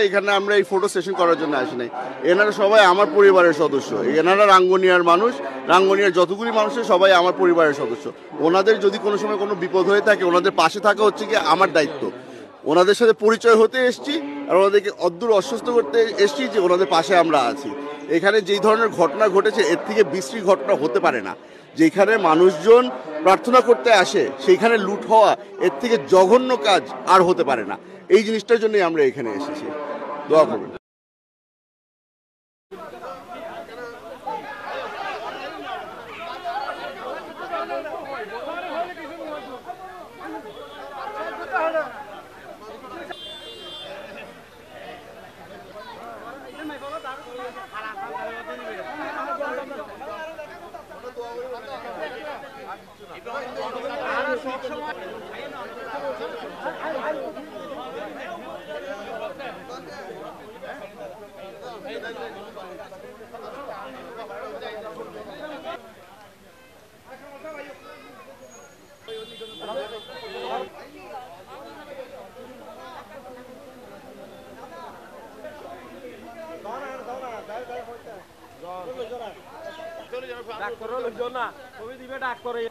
এখানে আমরা এই ফটো সেশন করার জন্য আসি নাই। এনারা সবাই আমার পরিবারের সদস্য। এনারা রাঙ্গুনিয়ার মানুষ, রাঙ্গুনিয়ার যতগুলি মানুষের সবাই আমার পরিবারের সদস্য। ওনাদের যদি কোনো সময় কোনো বিপদ হয়ে থাকে, ওনাদের পাশে থাকা হচ্ছে কি আমার দায়িত্ব। ওনাদের সাথে পরিচয় হতে এসছি, আর ওনাদেরকে অদ্দূর আশ্বস্ত করতে এসছি যে ওনাদের পাশে আমরা আছি। এখানে যেই ধরনের ঘটনা ঘটেছে, এর থেকে বিশ্রী ঘটনা হতে পারে না। যেখানে মানুষজন প্রার্থনা করতে আসে, সেইখানে লুট হওয়া, এর থেকে জঘন্য কাজ আর হতে পারে না। এই জিনিসটার জন্যই আমরা এখানে এসেছি। দোয়া করবেন। ডাক করো লোকজন না, তুমি দিবে ডাক করে।